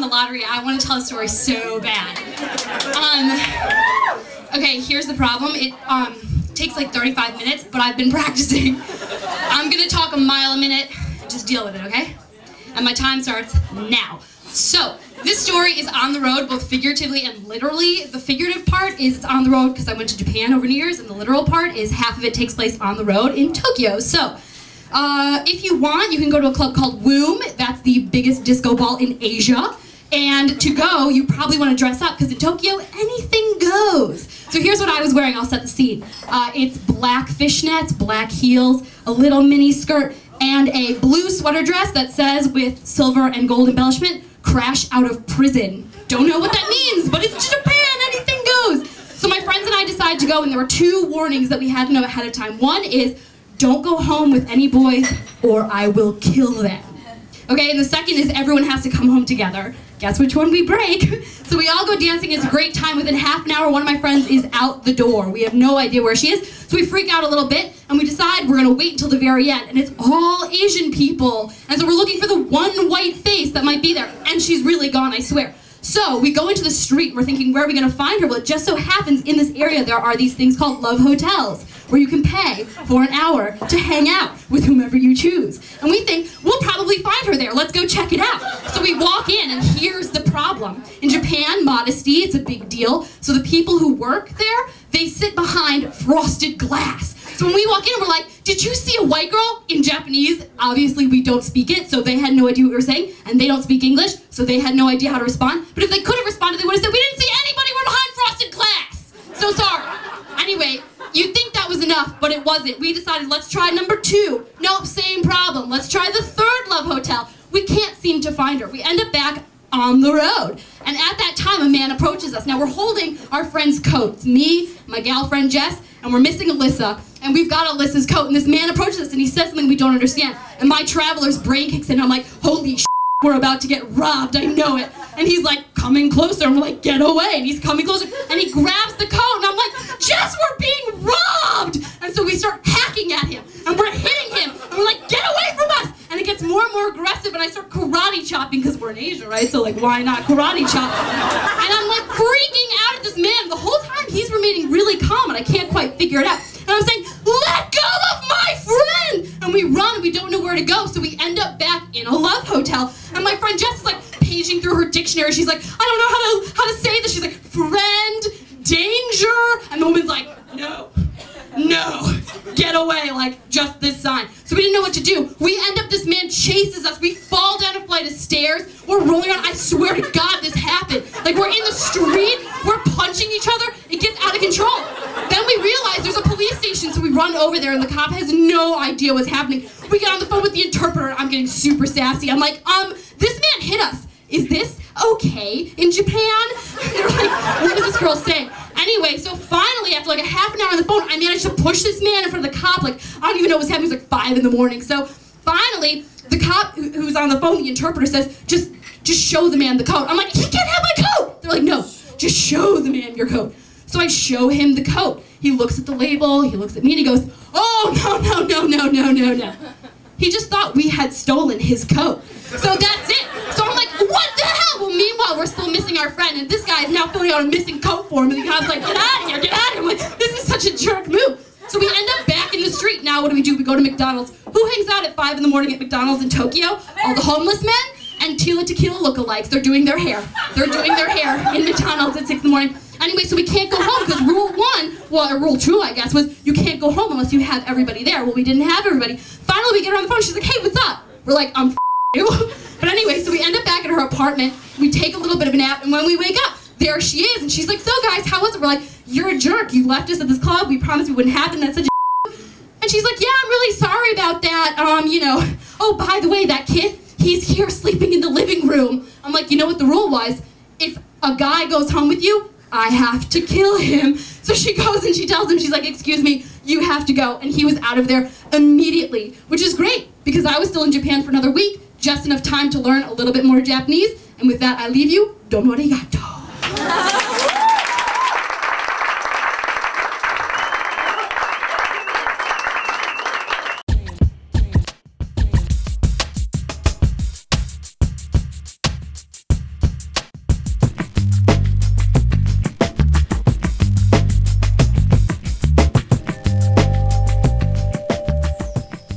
lottery. I want to tell a story so bad. Okay, here's the problem. It takes like 35 minutes, but I've been practicing. I'm gonna talk a mile a minute. Just deal with it, okay? And my time starts now. So, this story is on the road, both figuratively and literally. The figurative part is it's on the road because I went to Japan over New Year's, and the literal part is half of it takes place on the road in Tokyo. So, if you want, you can go to a club called WOOM. That's the biggest disco ball in Asia. And to go, you probably want to dress up, because in Tokyo, anything goes. So here's what I was wearing. I'll set the scene. It's black fishnets, black heels, a little mini skirt, and a blue sweater dress that says, with silver and gold embellishment, "Crash out of prison." Don't know what that means, but it's Japan, anything goes. So my friends and I decided to go, and there were 2 warnings that we had to know ahead of time. One is, don't go home with any boys, or I will kill them. Okay, and the second is everyone has to come home together. Guess which one we break? So we all go dancing, it's a great time. Within half an hour, one of my friends is out the door. We have no idea where she is, so we freak out a little bit, and we decide we're gonna wait until the very end, and it's all Asian people. And so we're looking for the one white face that might be there, and she's really gone, I swear. So we go into the street, we're thinking, where are we gonna find her? Well, it just so happens in this area there are these things called love hotels, where you can pay for an hour to hang out with whomever you choose. And we think, we'll probably find her there, let's go check it out. So we walk in, and here's the problem. In Japan, modesty, it's a big deal. So the people who work there, they sit behind frosted glass. So when we walk in, we're like, did you see a white girl? In Japanese, obviously we don't speak it, so they had no idea what we were saying, and they don't speak English, so they had no idea how to respond. But if they could have responded, they would have said, we didn't see anybody, we're behind frosted glass. So sorry. Anyway, you'd think that was enough, but it wasn't. We decided, let's try number 2. Nope, same problem. Let's try the 3rd love hotel. We can't seem to find her. We end up back on the road. And at that time, a man approaches us. Now we're holding our friend's coats. Me, my gal friend Jess, and we're missing Alyssa. And we've got Alyssa's coat, and this man approaches us, and he says something we don't understand. And my traveler's brain kicks in, and I'm like, holy shit, we're about to get robbed, I know it. And he's like, coming closer, and we're like, get away. And he's coming closer, and he grabs the coat, and I'm like, Jess, we're being robbed! And so we start hacking at him, and we're hitting him, and we're like, get away from us! And it gets more and more aggressive, and I start karate chopping, because we're in Asia, right? So like, why not karate chop? And I'm like freaking out at this man. The whole time he's remaining really calm, and I can't quite figure it out. And I'm saying, let go of my friend! And we run, and we don't know where to go, so we end up back in a love hotel. And my friend Jess is like paging through her dictionary. She's like, I don't know how to say this. She's like, friend, danger. And the woman's like, no, get away, like just this sign. So we didn't know what to do. We end up, this man chases us. We fall down a flight of stairs. We're rolling around. I swear to God this happened. Like we're in the street, we're punching each other. It gets out of control. Then we realize there's a police station, so we run over there, and the cop has no idea what's happening. We get on the phone with the interpreter. I'm getting super sassy. I'm like, this man hit us. Is this okay in Japan? They're like, what is this girl saying? Anyway, so finally, after like a half an hour on the phone, I managed to push this man in front of the cop. Like, I don't even know what was happening. It was like 5 in the morning. So finally, the cop who's on the phone, the interpreter says, just show the man the coat. I'm like, he can't have my coat. They're like, no, just show the man your coat. So I show him the coat. He looks at the label, he looks at me, and he goes, oh, no. He just thought we had stolen his coat. So that's it. So I'm like, what the hell? Well, meanwhile, we're still missing our friend, and this guy is now filling out a missing coat form, and the cop's like, get out of here. I'm like, this is such a jerk move. So we end up back in the street. Now what do? We go to McDonald's. Who hangs out at 5 in the morning at McDonald's in Tokyo? All the homeless men and Tila Tequila lookalikes. They're doing their hair. In McDonald's at 6 in the morning. Anyway, so we can't go home because rule 1, well, or rule 2, I guess, was you can't go home unless you have everybody there. Well, we didn't have everybody. Finally, we get her on the phone. She's like, hey, what's up? We're like, you. But anyway, so we end up back at her apartment. We take a little bit of a nap, and when we wake up, there she is. And she's like, so guys, how was it? We're like, you're a jerk. You left us at this club. We promised we wouldn't happen. That's such a And she's like, yeah, I'm really sorry about that. Oh, by the way, that kid, he's here sleeping in the living room. I'm like, you know what the rule was? If a guy goes home with you, I have to kill him. So she goes and she tells him, she's like, excuse me, you have to go. And he was out of there immediately, which is great because I was still in Japan for another week, just enough time to learn a little bit more Japanese. And with that, I leave you. Domo arigato.